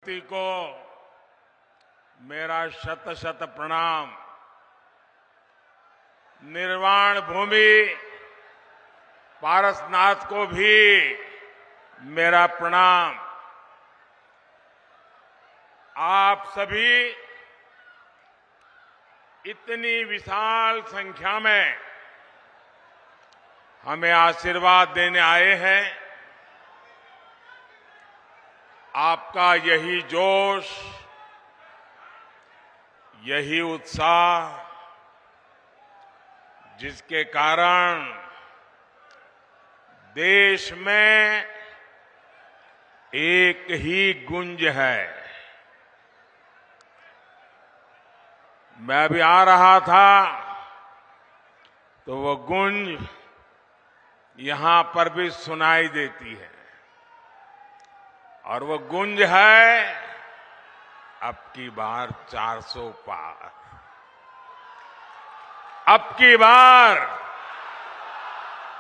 को मेरा शत शत प्रणाम। निर्वाण भूमि पारसनाथ को भी मेरा प्रणाम। आप सभी इतनी विशाल संख्या में हमें आशीर्वाद देने आए हैं। आपका यही जोश, यही उत्साह, जिसके कारण देश में एक ही गूंज है। मैं अभी आ रहा था तो वो गूंज यहां पर भी सुनाई देती है, और वो गूंज है अब की बार 400 पार। अब की बार,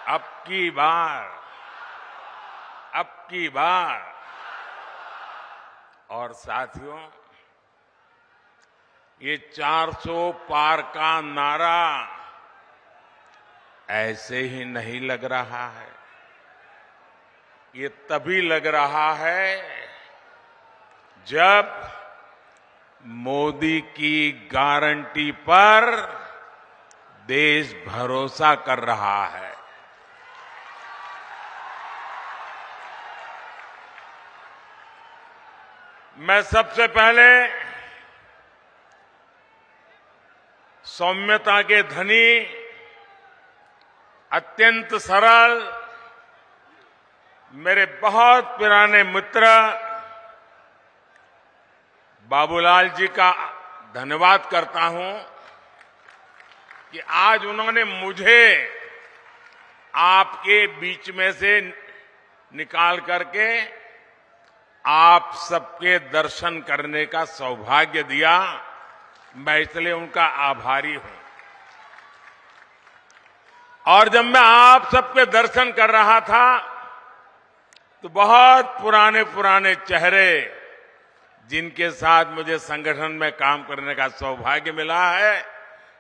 अब की बार, अब की बार। और साथियों, ये 400 पार का नारा ऐसे ही नहीं लग रहा है। ये तभी लग रहा है जब मोदी की गारंटी पर देश भरोसा कर रहा है। मैं सबसे पहले सौम्यता के धनी, अत्यंत सरल, मेरे बहुत पुराने मित्र बाबूलाल जी का धन्यवाद करता हूं कि आज उन्होंने मुझे आपके बीच में से निकाल करके आप सबके दर्शन करने का सौभाग्य दिया। मैं इसलिए उनका आभारी हूं। और जब मैं आप सबके दर्शन कर रहा था तो बहुत पुराने पुराने चेहरे, जिनके साथ मुझे संगठन में काम करने का सौभाग्य मिला है,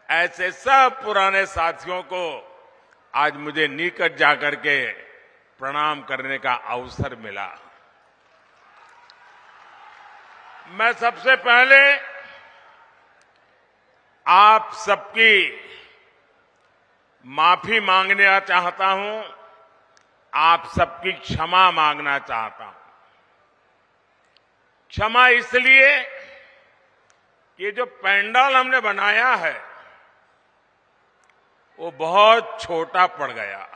ऐसे सब पुराने साथियों को आज मुझे निकट जाकर के प्रणाम करने का अवसर मिला। मैं सबसे पहले आप सबकी माफी मांगना चाहता हूं, आप सबकी क्षमा मांगना चाहता हूं। क्षमा इसलिए कि ये जो पंडाल हमने बनाया है वो बहुत छोटा पड़ गया,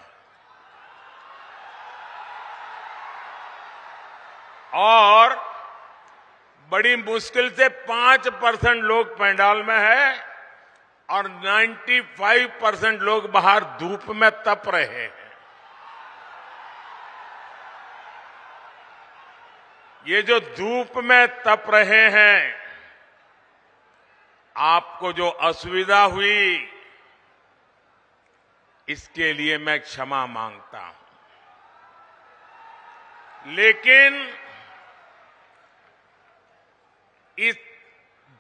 और बड़ी मुश्किल से 5% लोग पंडाल में है और 95% लोग बाहर धूप में तप रहे हैं। ये जो धूप में तप रहे हैं, आपको जो असुविधा हुई, इसके लिए मैं क्षमा मांगता हूं। लेकिन इस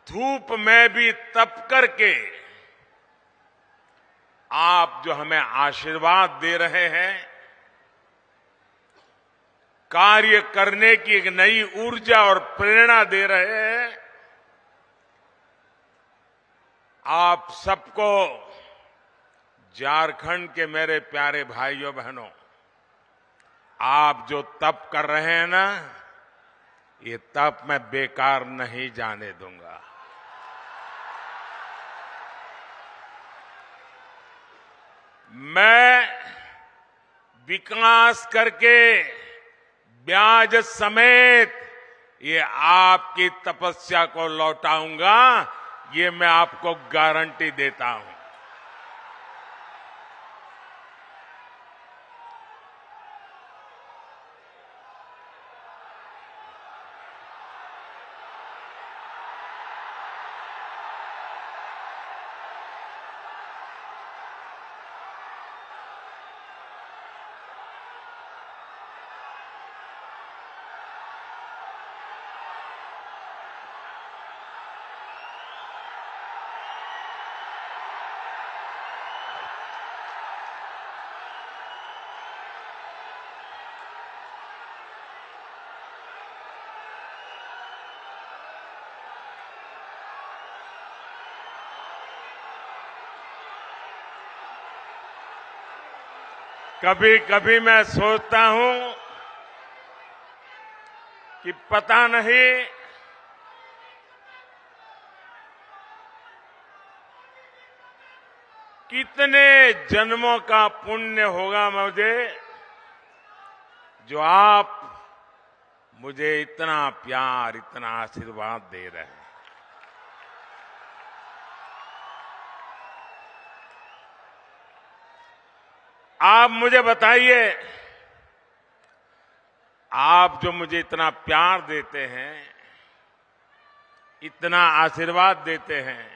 धूप में भी तप करके आप जो हमें आशीर्वाद दे रहे हैं, कार्य करने की एक नई ऊर्जा और प्रेरणा दे रहे हैं, आप सबको, झारखंड के मेरे प्यारे भाइयों बहनों, आप जो तप कर रहे हैं ना, ये तप मैं बेकार नहीं जाने दूंगा। मैं विकास करके ब्याज समेत ये आपकी तपस्या को लौटाऊंगा, ये मैं आपको गारंटी देता हूं। कभी कभी मैं सोचता हूं कि पता नहीं कितने जन्मों का पुण्य होगा मुझे, जो आप मुझे इतना प्यार, इतना आशीर्वाद दे रहे हैं। आप मुझे बताइए, आप जो मुझे इतना प्यार देते हैं, इतना आशीर्वाद देते हैं,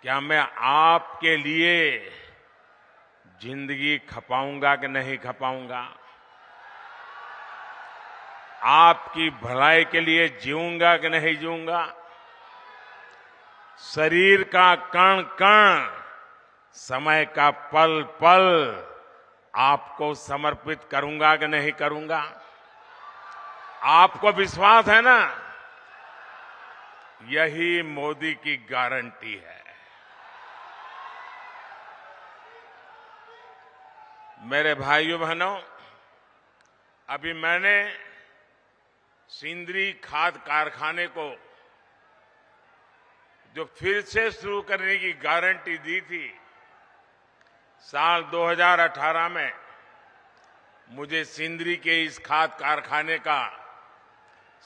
क्या मैं आपके लिए जिंदगी खपाऊंगा कि नहीं खपाऊंगा? आपकी भलाई के लिए जीऊंगा कि नहीं जीऊंगा? शरीर का कण कण, समय का पल पल आपको समर्पित करूंगा कि नहीं करूंगा? आपको विश्वास है ना? यही मोदी की गारंटी है। मेरे भाइयों बहनों, अभी मैंने सिंदरी खाद कारखाने को जो फिर से शुरू करने की गारंटी दी थी, साल 2018 में मुझे सिंदरी के इस खाद कारखाने का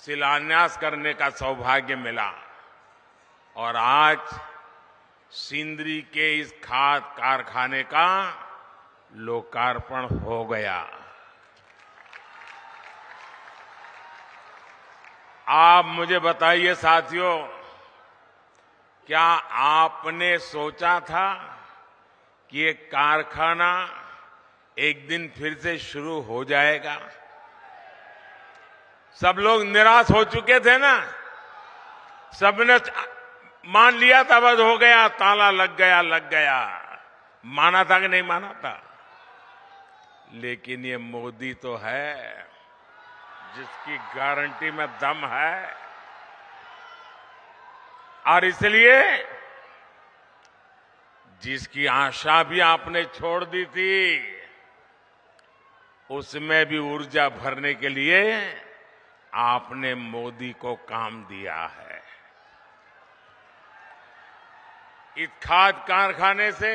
शिलान्यास करने का सौभाग्य मिला और आज सिंदरी के इस खाद कारखाने का लोकार्पण हो गया। आप मुझे बताइए साथियों, क्या आपने सोचा था कि ये कारखाना एक दिन फिर से शुरू हो जाएगा? सब लोग निराश हो चुके थे ना, सबने मान लिया था बस हो गया, ताला लग गया। माना था कि नहीं माना था? लेकिन ये मोदी तो है जिसकी गारंटी में दम है, और इसलिए जिसकी आशा भी आपने छोड़ दी थी, उसमें भी ऊर्जा भरने के लिए आपने मोदी को काम दिया है। इस खाद कारखाने से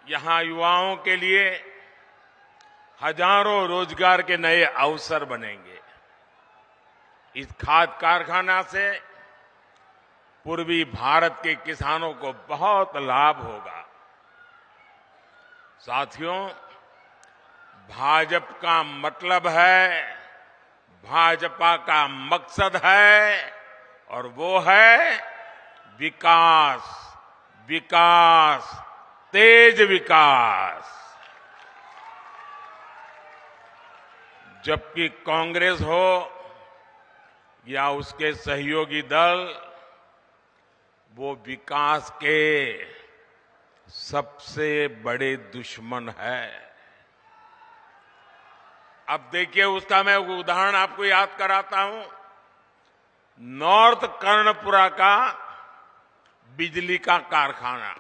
यहां युवाओं के लिए हजारों रोजगार के नए अवसर बनेंगे। इस खाद कारखाना से पूर्वी भारत के किसानों को बहुत लाभ होगा। साथियों, भाजपा का मतलब है, भाजपा का मकसद है, और वो है विकास, विकास, तेज विकास। जबकि कांग्रेस हो या उसके सहयोगी दल, वो विकास के सबसे बड़े दुश्मन है। अब देखिए, उसका मैं उदाहरण आपको याद कराता हूं। नॉर्थ कर्णपुरा का बिजली का कारखाना,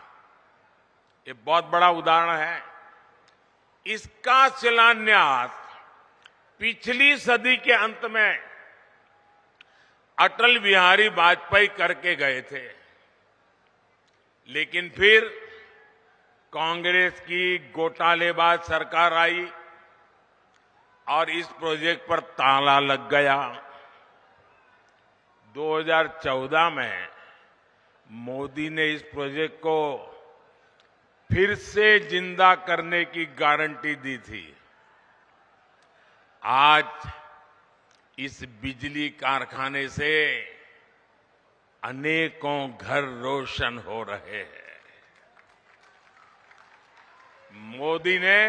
ये बहुत बड़ा उदाहरण है। इसका शिलान्यास पिछली सदी के अंत में अटल बिहारी वाजपेयी करके गए थे, लेकिन फिर कांग्रेस की घोटालेबाज सरकार आई और इस प्रोजेक्ट पर ताला लग गया। 2014 में मोदी ने इस प्रोजेक्ट को फिर से जिंदा करने की गारंटी दी थी। आज इस बिजली कारखाने से अनेकों घर रोशन हो रहे हैं। मोदी ने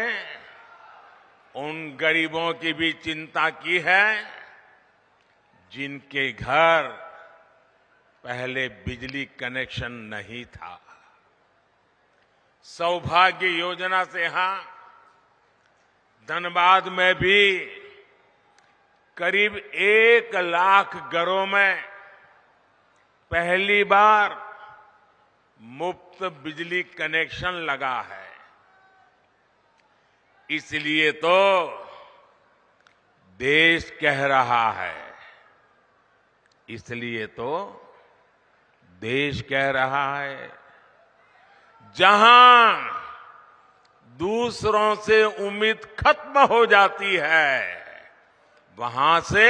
उन गरीबों की भी चिंता की है जिनके घर पहले बिजली कनेक्शन नहीं था। सौभाग्य योजना से यहां धनबाद में भी करीब 1 लाख घरों में पहली बार मुफ्त बिजली कनेक्शन लगा है। इसलिए तो देश कह रहा है, इसलिए तो देश कह रहा है, जहां दूसरों से उम्मीद खत्म हो जाती है, वहां से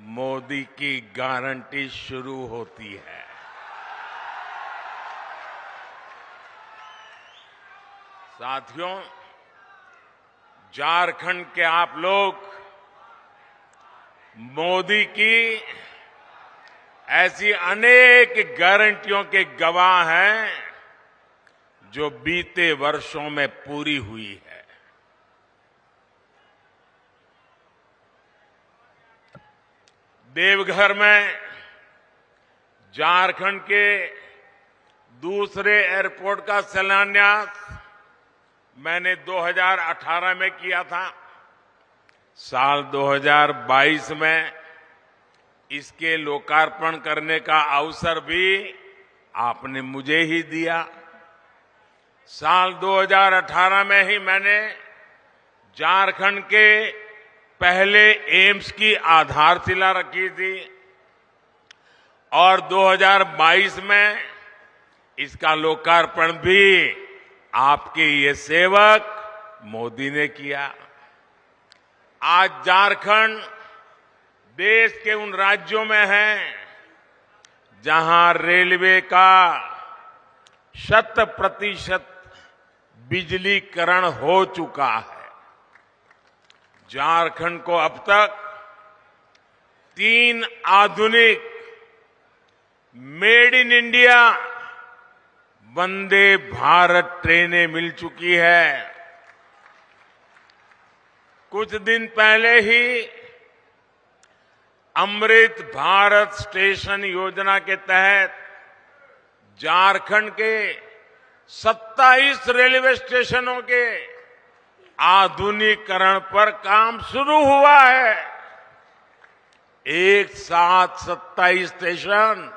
मोदी की गारंटी शुरू होती है। साथियों, झारखंड के आप लोग मोदी की ऐसी अनेक गारंटियों के गवाह हैं जो बीते वर्षों में पूरी हुई है। देवघर में झारखंड के दूसरे एयरपोर्ट का शिलान्यास मैंने 2018 में किया था। साल 2022 में इसके लोकार्पण करने का अवसर भी आपने मुझे ही दिया। साल 2018 में ही मैंने झारखंड के पहले एम्स की आधारशिला रखी थी और 2022 में इसका लोकार्पण भी आपके ये सेवक मोदी ने किया। आज झारखंड देश के उन राज्यों में है जहां रेलवे का 100% बिजलीकरण हो चुका है। झारखंड को अब तक 3 आधुनिक made in India Vande Bharat ट्रेनें मिल चुकी है। कुछ दिन पहले ही अमृत भारत स्टेशन योजना के तहत झारखंड के 27 रेलवे स्टेशनों के आधुनिकीकरण पर काम शुरू हुआ है। एक साथ 27 स्टेशन।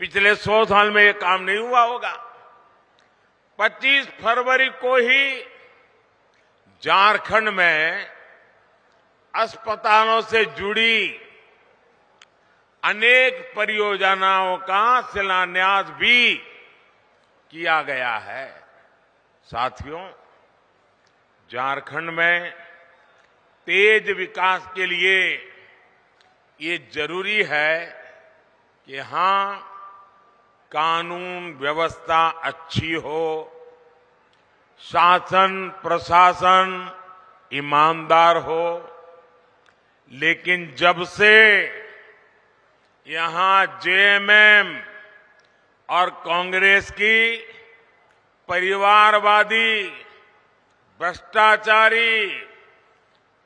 पिछले 100 साल में ये काम नहीं हुआ होगा। 25 फरवरी को ही झारखंड में अस्पतालों से जुड़ी अनेक परियोजनाओं का शिलान्यास भी किया गया है। साथियों, झारखंड में तेज विकास के लिए ये जरूरी है कि यहां कानून व्यवस्था अच्छी हो, शासन प्रशासन ईमानदार हो। लेकिन जब से यहां जेएमएम और कांग्रेस की परिवारवादी, भ्रष्टाचारी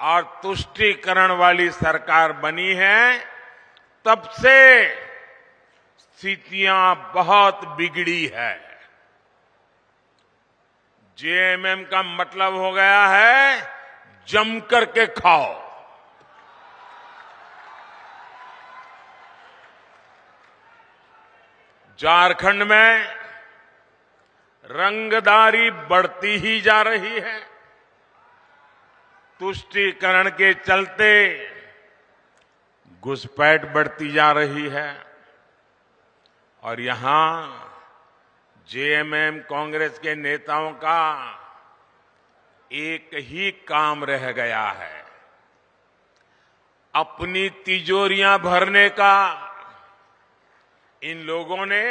और तुष्टीकरण वाली सरकार बनी है, तब से स्थितियां बहुत बिगड़ी है। जेएमएम का मतलब हो गया है जम करके खाओ। झारखंड में रंगदारी बढ़ती ही जा रही है। तुष्टीकरण के चलते घुसपैठ बढ़ती जा रही है और यहां जेएमएम कांग्रेस के नेताओं का एक ही काम रह गया है, अपनी तिजोरियां भरने का। इन लोगों ने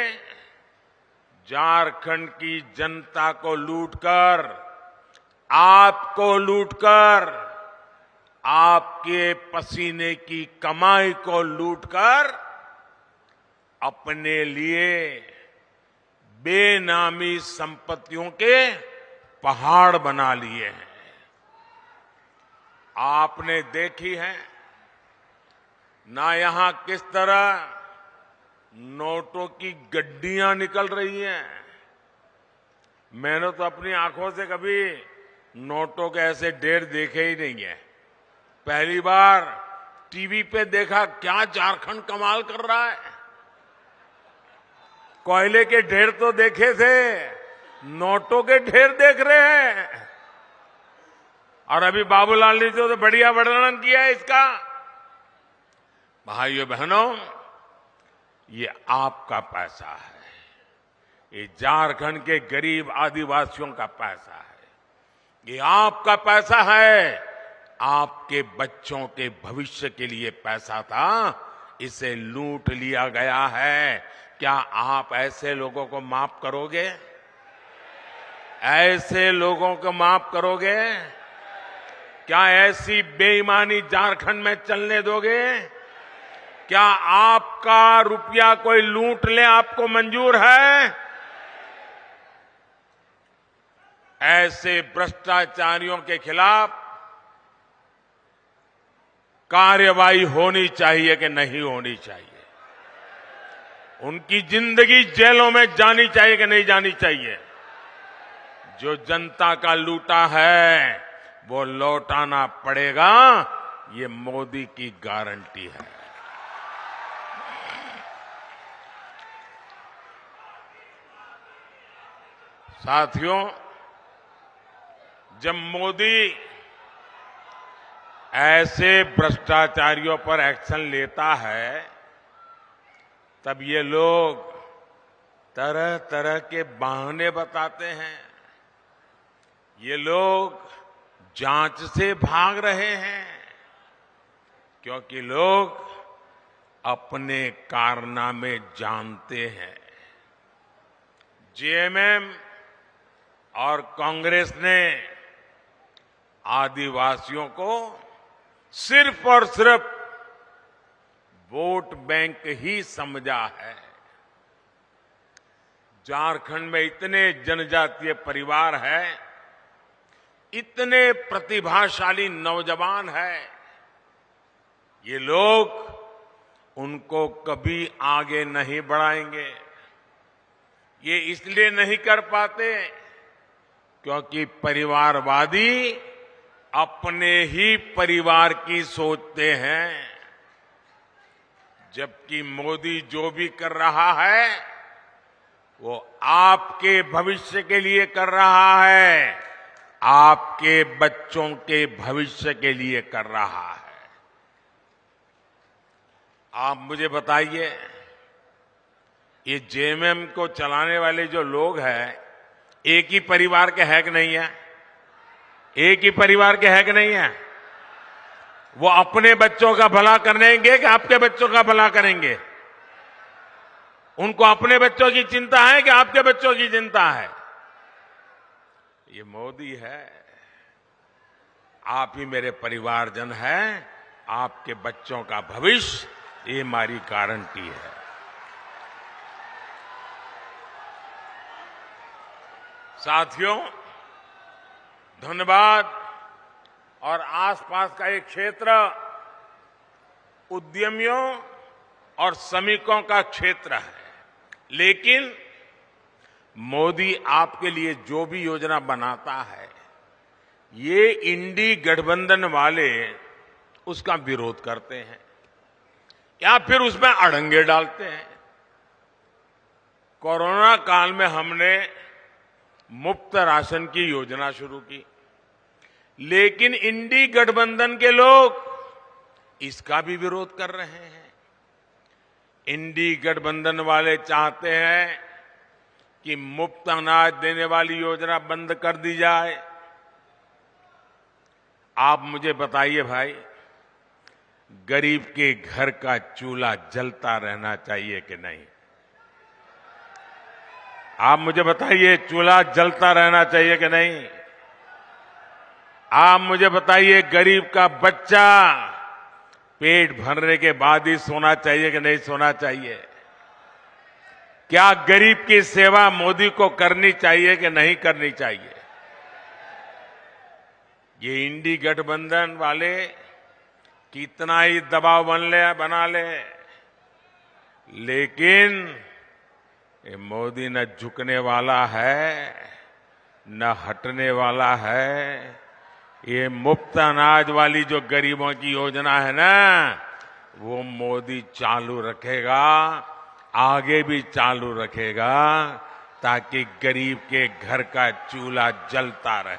झारखंड की जनता को लूटकर, आपको लूटकर, आपके पसीने की कमाई को लूटकर अपने लिए बेनामी संपत्तियों के पहाड़ बना लिए हैं। आपने देखी है ना यहां किस तरह नोटों की गड्डियां निकल रही हैं। मैंने तो अपनी आंखों से कभी नोटों के ऐसे ढेर देखे ही नहीं है। पहली बार टीवी पे देखा। क्या झारखंड कमाल कर रहा है। कोयले के ढेर तो देखे थे, नोटों के ढेर देख रहे हैं। और अभी बाबूलाल ने तो बढ़िया वर्णन किया है इसका। भाइयों बहनों, ये आपका पैसा है, ये झारखंड के गरीब आदिवासियों का पैसा है, ये आपका पैसा है। आपके बच्चों के भविष्य के लिए पैसा था, इसे लूट लिया गया है। क्या आप ऐसे लोगों को माफ करोगे? ऐसे लोगों को माफ करोगे? क्या ऐसी बेईमानी झारखंड में चलने दोगे? क्या आपका रुपया कोई लूट ले आपको मंजूर है? ऐसे भ्रष्टाचारियों के खिलाफ कार्रवाई होनी चाहिए कि नहीं होनी चाहिए? उनकी जिंदगी जेलों में जानी चाहिए कि नहीं जानी चाहिए? जो जनता का लूटा है वो लौटाना पड़ेगा, ये मोदी की गारंटी है। साथियों, जब मोदी ऐसे भ्रष्टाचारियों पर एक्शन लेता है, तब ये लोग तरह तरह के बहाने बताते हैं। ये लोग जांच से भाग रहे हैं, क्योंकि लोग अपने कारनामे जानते हैं। जेएमएम और कांग्रेस ने आदिवासियों को सिर्फ और सिर्फ वोट बैंक ही समझा है। झारखंड में इतने जनजातीय परिवार हैं, इतने प्रतिभाशाली नौजवान हैं, ये लोग उनको कभी आगे नहीं बढ़ाएंगे। ये इसलिए नहीं कर पाते क्योंकि परिवारवादी अपने ही परिवार की सोचते हैं, जबकि मोदी जो भी कर रहा है वो आपके भविष्य के लिए कर रहा है, आपके बच्चों के भविष्य के लिए कर रहा है। आप मुझे बताइए, ये जेएमएम को चलाने वाले जो लोग हैं, एक ही परिवार के है कि नहीं है? एक ही परिवार के है कि नहीं है? वो अपने बच्चों का भला करेंगे कि आपके बच्चों का भला करेंगे? उनको अपने बच्चों की चिंता है कि आपके बच्चों की चिंता है? ये मोदी है। आप ही मेरे परिवारजन हैं, आपके बच्चों का भविष्य, ये हमारी गारंटी है। साथियों, धनबाद और आसपास का एक क्षेत्र उद्यमियों और श्रमिकों का क्षेत्र है, लेकिन मोदी आपके लिए जो भी योजना बनाता है, ये इंडी गठबंधन वाले उसका विरोध करते हैं या फिर उसमें अड़ंगे डालते हैं। कोरोना काल में हमने मुफ्त राशन की योजना शुरू की, लेकिन इंडी गठबंधन के लोग इसका भी विरोध कर रहे हैं। इंडी गठबंधन वाले चाहते हैं कि मुफ्त अनाज देने वाली योजना बंद कर दी जाए। आप मुझे बताइए भाई, गरीब के घर का चूल्हा जलता रहना चाहिए कि नहीं? आप मुझे बताइए, चूल्हा जलता रहना चाहिए कि नहीं? आप मुझे बताइए, गरीब का बच्चा पेट भरने के बाद ही सोना चाहिए कि नहीं सोना चाहिए? क्या गरीब की सेवा मोदी को करनी चाहिए कि नहीं करनी चाहिए? ये इंडी गठबंधन वाले कितना ही दबाव बना ले, लेकिन ये मोदी न झुकने वाला है न हटने वाला है। ये मुफ्त अनाज वाली जो गरीबों की योजना है ना, वो मोदी चालू रखेगा। आगे भी चालू रखेगा ताकि गरीब के घर का चूल्हा जलता रहे।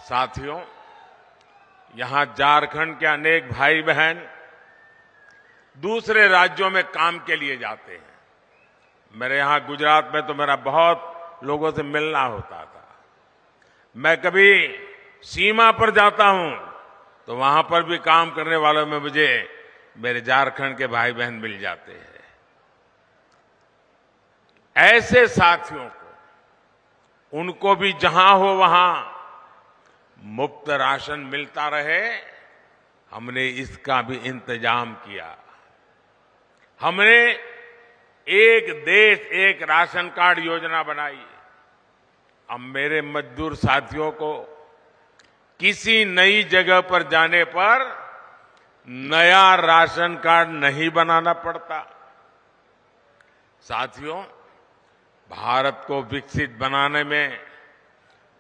साथियों, यहां झारखंड के अनेक भाई बहन दूसरे राज्यों में काम के लिए जाते हैं। मेरे यहां गुजरात में तो मेरा बहुत लोगों से मिलना होता था। मैं कभी सीमा पर जाता हूं तो वहां पर भी काम करने वालों में मुझे मेरे झारखंड के भाई बहन मिल जाते हैं। ऐसे साथियों को, उनको भी जहां हो वहां मुफ्त राशन मिलता रहे, हमने इसका भी इंतजाम किया। हमने एक देश एक राशन कार्ड योजना बनाई। अब मेरे मजदूर साथियों को किसी नई जगह पर जाने पर नया राशन कार्ड नहीं बनाना पड़ता। साथियों, भारत को विकसित बनाने में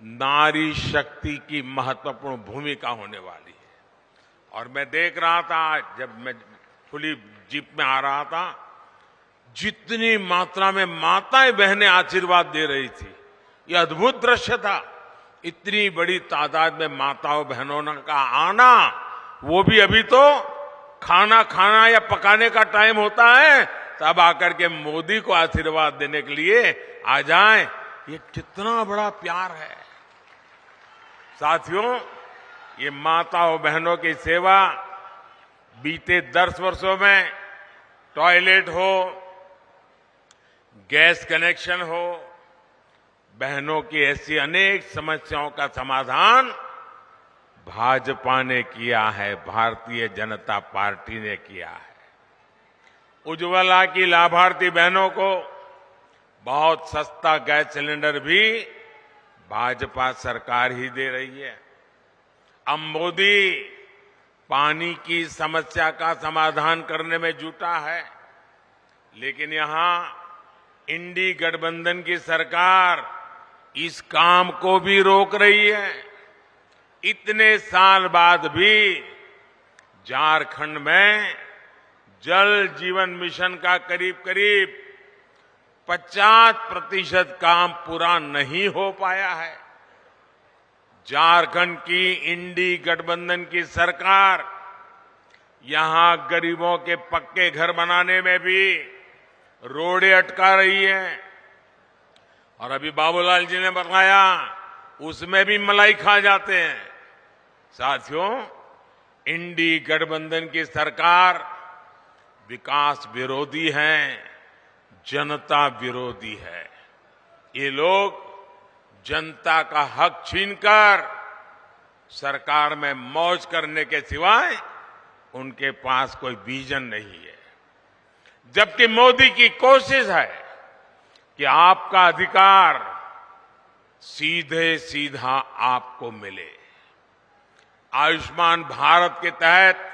नारी शक्ति की महत्वपूर्ण भूमिका होने वाली है। और मैं देख रहा था, जब मैं खुली जीप में आ रहा था, जितनी मात्रा में माताएं बहनें आशीर्वाद दे रही थी, यह अद्भुत दृश्य था। इतनी बड़ी तादाद में माताओं बहनों का आना, वो भी अभी तो खाना खाना या पकाने का टाइम होता है, तब आकर के मोदी को आशीर्वाद देने के लिए आ जाएं। ये कितना बड़ा प्यार है। साथियों, ये माताओं बहनों की सेवा बीते 10 वर्षों में टॉयलेट हो, गैस कनेक्शन हो, बहनों की ऐसी अनेक समस्याओं का समाधान भाजपा ने किया है, भारतीय जनता पार्टी ने किया है। उज्ज्वला की लाभार्थी बहनों को बहुत सस्ता गैस सिलेंडर भी भाजपा सरकार ही दे रही है। अब मोदी पानी की समस्या का समाधान करने में जुटा है, लेकिन यहां इंडी गठबंधन की सरकार इस काम को भी रोक रही है। इतने साल बाद भी झारखंड में जल जीवन मिशन का करीब करीब 50% काम पूरा नहीं हो पाया है। झारखंड की इंडी गठबंधन की सरकार यहां गरीबों के पक्के घर बनाने में भी रोड़े अटका रही है। और अभी बाबूलाल जी ने बताया, उसमें भी मलाई खा जाते हैं। साथियों, इंडी गठबंधन की सरकार विकास विरोधी है, जनता विरोधी है। ये लोग जनता का हक छीनकर सरकार में मौज करने के सिवाय उनके पास कोई विजन नहीं है। जबकि मोदी की कोशिश है कि आपका अधिकार सीधे सीधा आपको मिले। आयुष्मान भारत के तहत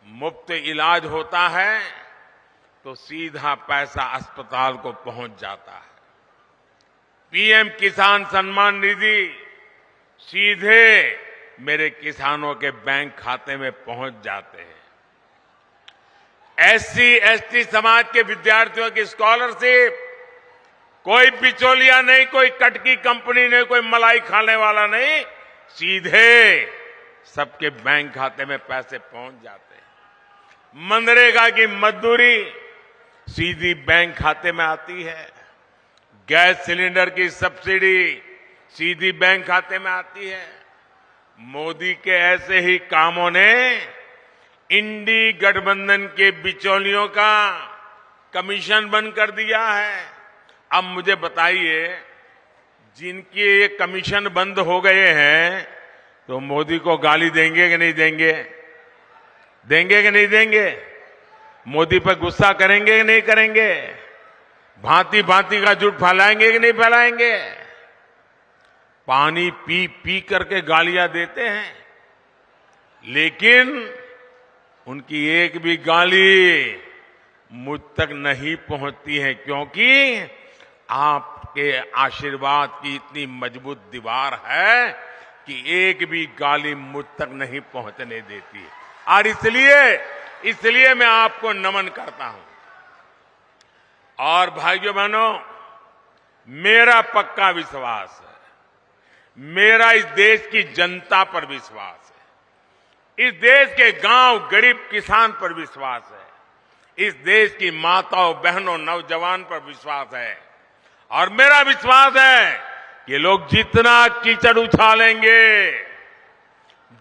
मुफ्त इलाज होता है तो सीधा पैसा अस्पताल को पहुंच जाता है। पीएम किसान सम्मान निधि सीधे मेरे किसानों के बैंक खाते में पहुंच जाते हैं। एससी एसटी समाज के विद्यार्थियों की स्कॉलरशिप, कोई बिचौलिया नहीं, कोई कटकी कंपनी नहीं, कोई मलाई खाने वाला नहीं, सीधे सबके बैंक खाते में पैसे पहुंच जाते हैं। मनरेगा की मजदूरी सीधी बैंक खाते में आती है। गैस सिलेंडर की सब्सिडी सीधी बैंक खाते में आती है। मोदी के ऐसे ही कामों ने इंडी गठबंधन के बिचौलियों का कमीशन बंद कर दिया है। अब मुझे बताइए, जिनके ये कमीशन बंद हो गए हैं तो मोदी को गाली देंगे कि नहीं देंगे? देंगे कि नहीं देंगे? मोदी पर गुस्सा करेंगे कि नहीं करेंगे? भांति भांति का झूठ फैलाएंगे कि नहीं फैलाएंगे? पानी पी पी करके गालियां देते हैं, लेकिन उनकी एक भी गाली मुझ तक नहीं पहुंचती है, क्योंकि आपके आशीर्वाद की इतनी मजबूत दीवार है कि एक भी गाली मुझ तक नहीं पहुंचने देती है। और इसलिए मैं आपको नमन करता हूं। और भाइयों बहनों, मेरा पक्का विश्वास है, मेरा इस देश की जनता पर विश्वास है, इस देश के गांव गरीब किसान पर विश्वास है, इस देश की माताओं बहनों नौजवान पर विश्वास है। और मेरा विश्वास है कि लोग जितना कीचड़ उछालेंगे,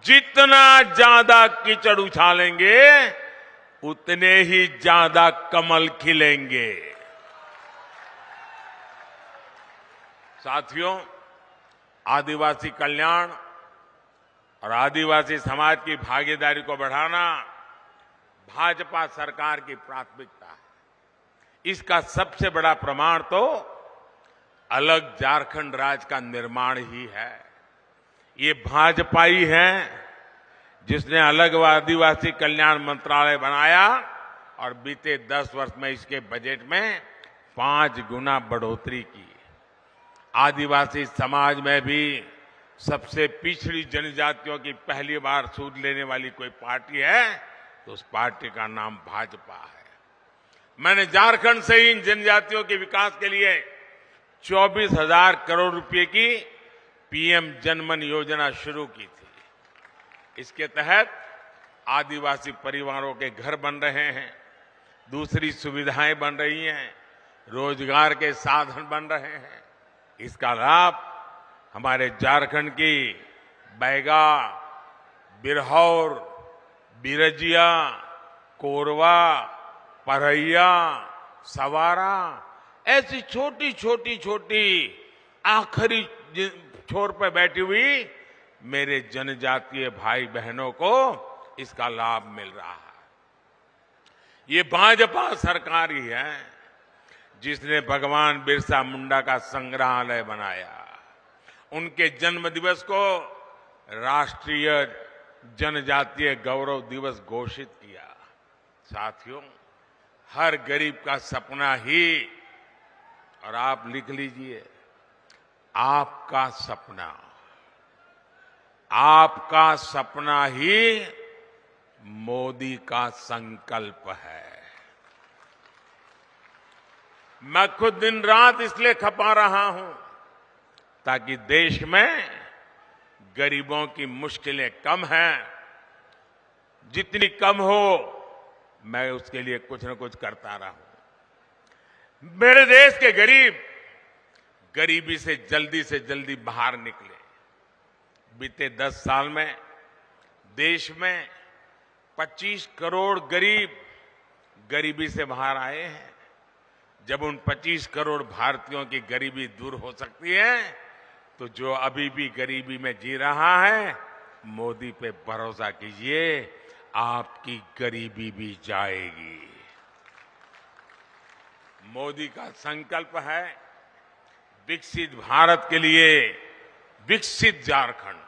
जितना ज्यादा कीचड़ उछालेंगे, उतने ही ज्यादा कमल खिलेंगे। साथियों, आदिवासी कल्याण और आदिवासी समाज की भागीदारी को बढ़ाना भाजपा सरकार की प्राथमिकता है। इसका सबसे बड़ा प्रमाण तो अलग झारखंड राज्य का निर्माण ही है। ये भाजपा ही है जिसने अलग आदिवासी कल्याण मंत्रालय बनाया और बीते 10 वर्ष में इसके बजट में 5 गुना बढ़ोतरी की। आदिवासी समाज में भी सबसे पिछड़ी जनजातियों की पहली बार सूद लेने वाली कोई पार्टी है तो उस पार्टी का नाम भाजपा है। मैंने झारखंड से ही इन जनजातियों के विकास के लिए 24,000 करोड़ रुपए की पीएम जनमन योजना शुरू की थी। इसके तहत आदिवासी परिवारों के घर बन रहे हैं, दूसरी सुविधाएं बन रही हैं, रोजगार के साधन बन रहे हैं। इसका लाभ हमारे झारखंड की बैगा, बिरहौर, बिरजिया, कोरवा, परैया, सवारा ऐसी छोटी आखिरी छोर पर बैठी हुई मेरे जनजातीय भाई बहनों को इसका लाभ मिल रहा है। ये भाजपा सरकार ही है जिसने भगवान बिरसा मुंडा का संग्रहालय बनाया, उनके जन्म दिवस को राष्ट्रीय जनजातीय गौरव दिवस घोषित किया। साथियों, हर गरीब का सपना ही, और आप लिख लीजिए, आपका सपना ही मोदी का संकल्प है। मैं खुद दिन रात इसलिए खपा रहा हूं ताकि देश में गरीबों की मुश्किलें कम हैं, जितनी कम हो मैं उसके लिए कुछ न कुछ करता रहूं। मेरे देश के गरीब गरीबी से जल्दी बाहर निकले। बीते 10 साल में देश में 25 करोड़ गरीब गरीबी से बाहर आए हैं। जब उन 25 करोड़ भारतीयों की गरीबी दूर हो सकती है तो जो अभी भी गरीबी में जी रहा है, मोदी पे भरोसा कीजिए, आपकी गरीबी भी जाएगी। मोदी का संकल्प है विकसित भारत के लिए विकसित झारखंड।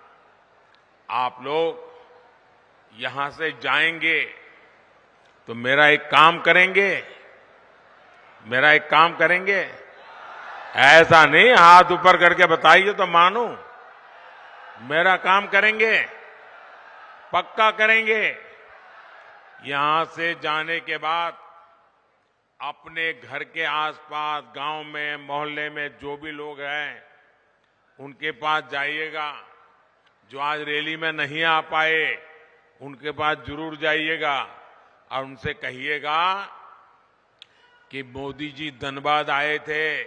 आप लोग यहां से जाएंगे तो मेरा एक काम करेंगे, ऐसा नहीं हाथ ऊपर करके बताइए तो मानूं। मेरा काम करेंगे, पक्का करेंगे। यहां से जाने के बाद अपने घर के आसपास, गांव में, मोहल्ले में जो भी लोग हैं उनके पास जाइएगा। जो आज रैली में नहीं आ पाए उनके पास जरूर जाइएगा और उनसे कहिएगा कि मोदी जी धनबाद आए थे,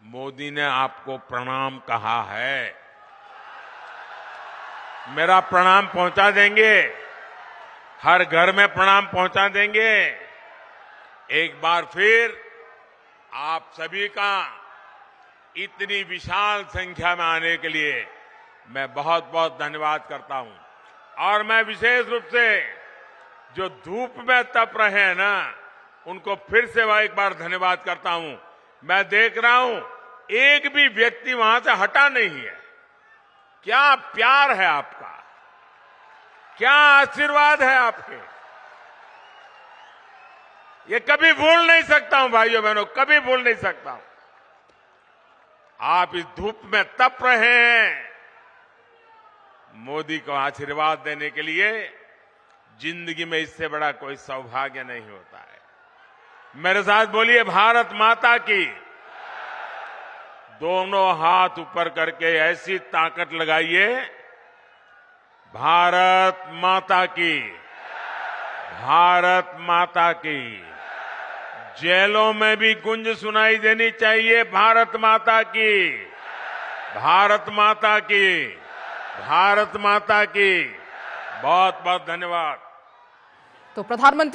मोदी ने आपको प्रणाम कहा है। मेरा प्रणाम पहुंचा देंगे, हर घर में प्रणाम पहुंचा देंगे। एक बार फिर आप सभी का इतनी विशाल संख्या में आने के लिए मैं बहुत बहुत धन्यवाद करता हूं। और मैं विशेष रूप से जो धूप में तप रहे हैं ना, उनको फिर से एक बार धन्यवाद करता हूं। मैं देख रहा हूं एक भी व्यक्ति वहां से हटा नहीं है। क्या प्यार है आपका, क्या आशीर्वाद है आपके, ये कभी भूल नहीं सकता हूं भाइयों बहनों, कभी भूल नहीं सकता हूं। आप इस धूप में तप रहे हैं मोदी को आशीर्वाद देने के लिए। जिंदगी में इससे बड़ा कोई सौभाग्य नहीं होता है। मेरे साथ बोलिए भारत माता की। दोनों हाथ ऊपर करके ऐसी ताकत लगाइए, भारत माता की, भारत माता की। जेलों में भी गूंज सुनाई देनी चाहिए, भारत माता की, भारत माता की, भारत माता की। बहुत बहुत धन्यवाद। तो प्रधानमंत्री